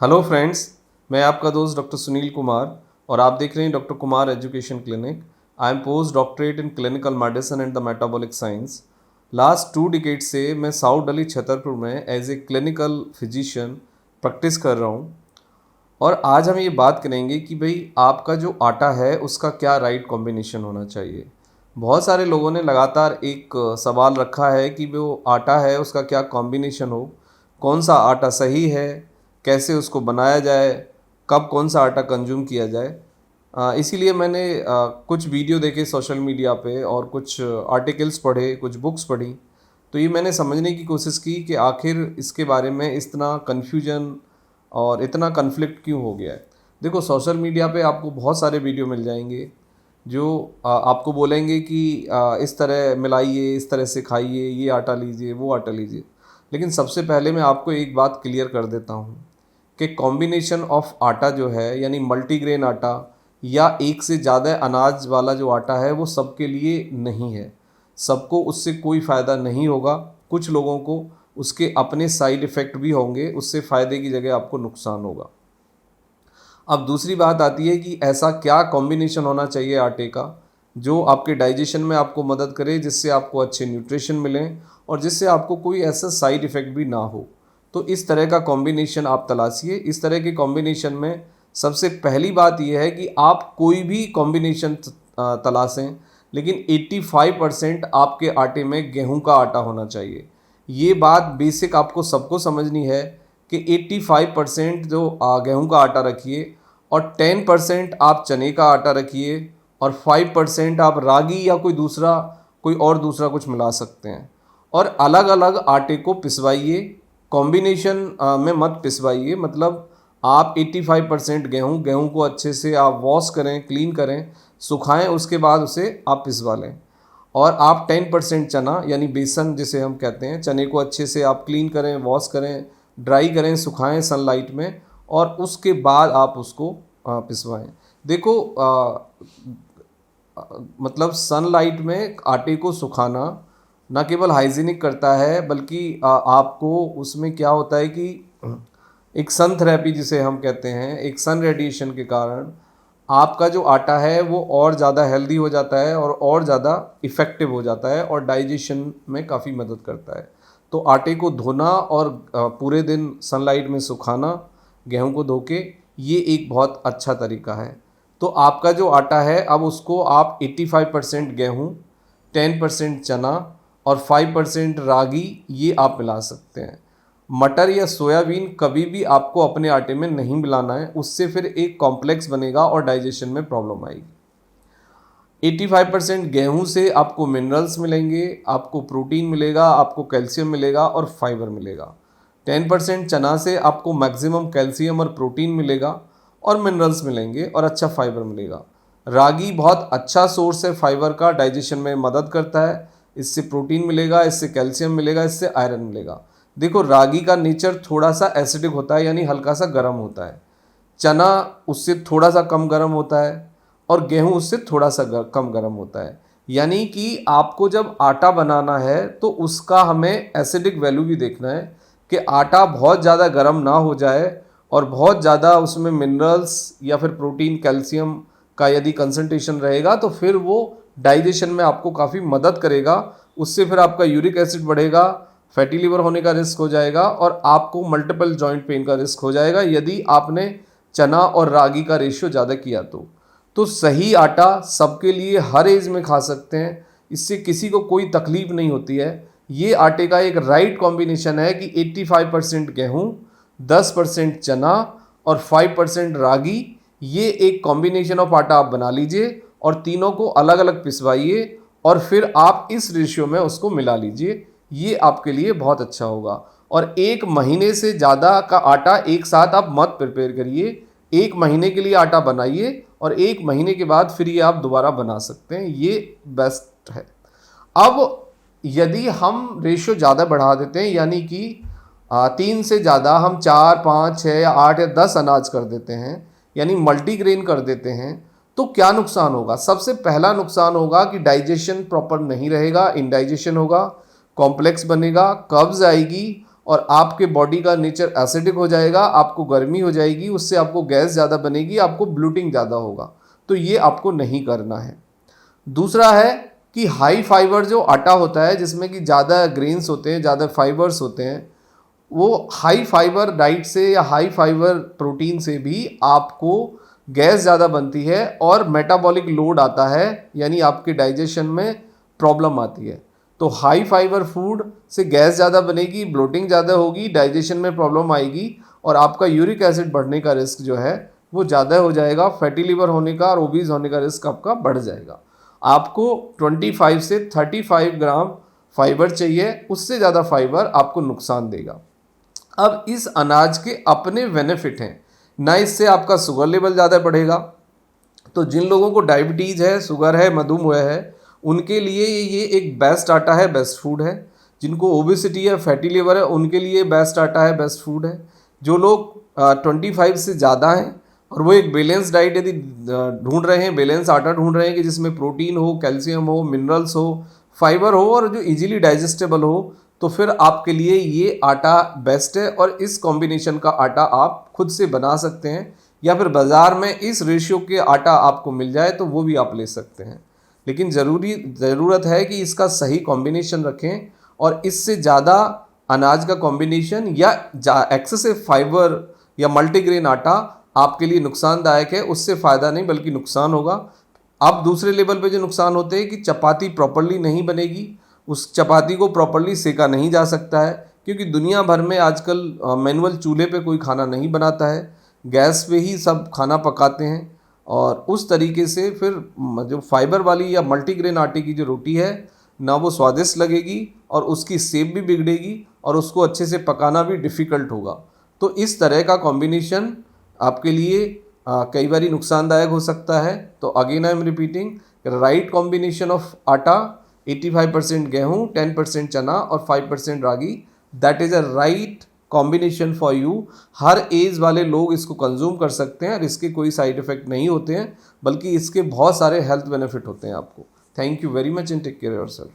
Hello friends, मैं आपका दोस्त डॉक्टर सुनील कुमार और आप देख रहे हैं doctor Kumar education clinic. I am post doctorate in clinical medicine and the metabolic science. Last 2 decade से मैं साउथ दिल्ली छतरपुर में as a clinical physician practice कर रहा हूँ। और आज हम ये बात करेंगे कि भाई आपका जो आटा है उसका क्या राइट कॉम्बिनेशन होना चाहिए। बहुत सारे लोगों ने लगातार एक सवाल रखा है कि वो आटा है उसका क्या कॉम्बिनेशन हो, कौन सा आटा सही है, कैसे उसको बनाया जाए, कब कौन सा आटा कंज्यूम किया जाए। इसीलिए मैंने कुछ वीडियो देखे सोशल मीडिया पे और कुछ आर्टिकल्स पढ़े, कुछ बुक्स पढ़ी। तो ये मैंने समझने की कोशिश की कि आखिर इसके बारे में इतना कन्फ्यूजन और इतना कन्फ्लिक्ट क्यों हो गया है। देखो, सोशल मीडिया पे आपको बहुत सारे वीडियो मिल जाएंगे जो आपको बोलेंगे कि इस तरह मिलाइए, इस तरह से खाइए, ये आटा लीजिए, वो आटा लीजिए। लेकिन सबसे पहले मैं आपको एक बात क्लियर कर देता हूँ कि कॉम्बिनेशन ऑफ आटा जो है, यानी मल्टीग्रेन आटा या एक से ज़्यादा अनाज वाला जो आटा है, वो सबके लिए नहीं है। सबको उससे कोई फ़ायदा नहीं होगा। कुछ लोगों को उसके अपने साइड इफ़ेक्ट भी होंगे, उससे फ़ायदे की जगह आपको नुकसान होगा। अब दूसरी बात आती है कि ऐसा क्या कॉम्बिनेशन होना चाहिए आटे का जो आपके डाइजेशन में आपको मदद करे, जिससे आपको अच्छे न्यूट्रिशन मिलें और जिससे आपको कोई ऐसा साइड इफ़ेक्ट भी ना हो। तो इस तरह का कॉम्बिनेशन आप तलाशिए। इस तरह के कॉम्बिनेशन में सबसे पहली बात यह है कि आप कोई भी कॉम्बिनेशन तलाशें, लेकिन 85% आपके आटे में गेहूं का आटा होना चाहिए। ये बात बेसिक आपको सबको समझनी है कि 85% जो गेहूं का आटा रखिए और 10% आप चने का आटा रखिए और 5% आप रागी या कोई और दूसरा कुछ मिला सकते हैं। और अलग अलग आटे को पिसवाइए, कॉम्बिनेशन में मत पिसवाइए। मतलब आप 85% गेहूं को अच्छे से आप वॉश करें, क्लीन करें, सुखाएं, उसके बाद उसे आप पिसवा लें। और आप 10% चना यानी बेसन जिसे हम कहते हैं, चने को अच्छे से आप क्लीन करें, वॉश करें, ड्राई करें, सुखाएं सनलाइट में और उसके बाद आप उसको पिसवाएं। देखो, मतलब सनलाइट में आटे को सुखाना ना केवल हाइजीनिक करता है, बल्कि आपको उसमें क्या होता है कि एक सन थेरेपी जिसे हम कहते हैं, एक सन रेडिएशन के कारण आपका जो आटा है वो और ज़्यादा हेल्दी हो जाता है और ज़्यादा इफ़ेक्टिव हो जाता है और डाइजेशन में काफ़ी मदद करता है। तो आटे को धोना और पूरे दिन सनलाइट में सुखाना गेहूं को धो के, ये एक बहुत अच्छा तरीका है। तो आपका जो आटा है, अब उसको आप 85% गेहूं, 10% चना और 5% रागी ये आप मिला सकते हैं। मटर या सोयाबीन कभी भी आपको अपने आटे में नहीं मिलाना है, उससे फिर एक कॉम्प्लेक्स बनेगा और डाइजेशन में प्रॉब्लम आएगी। 85% गेहूं से आपको मिनरल्स मिलेंगे, आपको प्रोटीन मिलेगा, आपको कैल्शियम मिलेगा और फाइबर मिलेगा। 10% चना से आपको मैक्सिमम कैल्शियम और प्रोटीन मिलेगा और मिनरल्स मिलेंगे और अच्छा फाइबर मिलेगा। रागी बहुत अच्छा सोर्स है फाइबर का, डाइजेशन में मदद करता है। इससे प्रोटीन मिलेगा, इससे कैल्शियम मिलेगा, इससे आयरन मिलेगा। देखो, रागी का नेचर थोड़ा सा एसिडिक होता है, यानी हल्का सा गर्म होता है। चना उससे थोड़ा सा कम गर्म होता है और गेहूं उससे थोड़ा सा कम गर्म होता है। यानी कि आपको जब आटा बनाना है तो उसका हमें एसिडिक वैल्यू भी देखना है कि आटा बहुत ज़्यादा गर्म ना हो जाए और बहुत ज़्यादा उसमें मिनरल्स या फिर प्रोटीन, कैल्शियम का यदि कंसंट्रेशन रहेगा तो फिर वो डाइजेशन में आपको काफ़ी मदद करेगा। उससे फिर आपका यूरिक एसिड बढ़ेगा, फैटी लिवर होने का रिस्क हो जाएगा और आपको मल्टीपल जॉइंट पेन का रिस्क हो जाएगा यदि आपने चना और रागी का रेशियो ज़्यादा किया तो सही आटा सबके लिए हर एज में खा सकते हैं, इससे किसी को कोई तकलीफ नहीं होती है। ये आटे का एक राइट कॉम्बिनेशन है कि 85% गेहूँ, 10% चना और 5% रागी, ये एक कॉम्बिनेशन ऑफ आटा आप बना लीजिए और तीनों को अलग अलग पिसवाइए और फिर आप इस रेशियो में उसको मिला लीजिए। ये आपके लिए बहुत अच्छा होगा। और 1 महीने से ज़्यादा का आटा एक साथ आप मत प्रिपेयर करिए। 1 महीने के लिए आटा बनाइए और 1 महीने के बाद फिर ये आप दोबारा बना सकते हैं, ये बेस्ट है। अब यदि हम रेशियो ज़्यादा बढ़ा देते हैं, यानी कि 3 से ज़्यादा हम 4, 5, 6 या 8 या 10 अनाज कर देते हैं, यानी मल्टीग्रेन कर देते हैं, तो क्या नुकसान होगा? सबसे पहला नुकसान होगा कि डाइजेशन प्रॉपर नहीं रहेगा, इनडाइजेशन होगा, कॉम्प्लेक्स बनेगा, कब्ज आएगी और आपके बॉडी का नेचर एसिडिक हो जाएगा, आपको गर्मी हो जाएगी, उससे आपको गैस ज़्यादा बनेगी, आपको ब्लोटिंग ज़्यादा होगा। तो ये आपको नहीं करना है। दूसरा है कि हाई फाइबर जो आटा होता है जिसमें कि ज़्यादा ग्रेन्स होते हैं, ज़्यादा फाइबर्स होते हैं, वो हाई फाइबर डाइट से या हाई फाइबर प्रोटीन से भी आपको गैस ज़्यादा बनती है और मेटाबॉलिक लोड आता है, यानी आपके डाइजेशन में प्रॉब्लम आती है। तो हाई फाइबर फूड से गैस ज़्यादा बनेगी, ब्लोटिंग ज़्यादा होगी, डाइजेशन में प्रॉब्लम आएगी और आपका यूरिक एसिड बढ़ने का रिस्क जो है वो ज़्यादा हो जाएगा, फैटी लिवर होने का और ओबीज होने का रिस्क आपका बढ़ जाएगा। आपको 25 से 35 ग्राम फाइबर चाहिए, उससे ज़्यादा फाइबर आपको नुकसान देगा। अब इस अनाज के अपने बेनिफिट हैं, ना इससे आपका शुगर लेवल ज़्यादा बढ़ेगा। तो जिन लोगों को डायबिटीज़ है, शुगर है, मधुमेह है, उनके लिए ये एक बेस्ट आटा है, बेस्ट फूड है। जिनको ओबेसिटी है, फैटी लिवर है, उनके लिए बेस्ट आटा है, बेस्ट फूड है। जो लोग 25 से ज़्यादा हैं और वो एक बैलेंस डाइट यदि ढूंढ रहे हैं, बैलेंस आटा ढूंढ रहे हैं कि जिसमें प्रोटीन हो, कैल्शियम हो, मिनरल्स हो, फाइबर हो और जो इजीली डाइजेस्टेबल हो, तो फिर आपके लिए ये आटा बेस्ट है। और इस कॉम्बिनेशन का आटा आप खुद से बना सकते हैं या फिर बाज़ार में इस रेशियो के आटा आपको मिल जाए तो वो भी आप ले सकते हैं। लेकिन ज़रूरत है कि इसका सही कॉम्बिनेशन रखें और इससे ज़्यादा अनाज का कॉम्बिनेशन या एक्सेसिव फाइबर या मल्टीग्रेन आटा आपके लिए नुकसानदायक है, उससे फ़ायदा नहीं बल्कि नुकसान होगा। अब दूसरे लेवल पे जो नुकसान होते हैं कि चपाती प्रॉपर्ली नहीं बनेगी, उस चपाती को प्रॉपर्ली सेका नहीं जा सकता है क्योंकि दुनिया भर में आजकल मैनुअल चूल्हे पे कोई खाना नहीं बनाता है, गैस पे ही सब खाना पकाते हैं और उस तरीके से फिर जो फाइबर वाली या मल्टीग्रेन आटे की जो रोटी है ना वो स्वादिष्ट लगेगी और उसकी शेप भी बिगड़ेगी और उसको अच्छे से पकाना भी डिफ़िकल्ट होगा। तो इस तरह का कॉम्बिनेशन आपके लिए कई बार नुकसानदायक हो सकता है। तो again I'm repeating, right combination of आटा, 85% गेहूँ, 10% चना और 5% ragi, that is a right combination for you. हर एज वाले लोग इसको कंज्यूम कर सकते हैं और इसके कोई साइड इफ़ेक्ट नहीं होते हैं, बल्कि इसके बहुत सारे हेल्थ बेनिफिट होते हैं आपको। Thank you very much and take care yourself.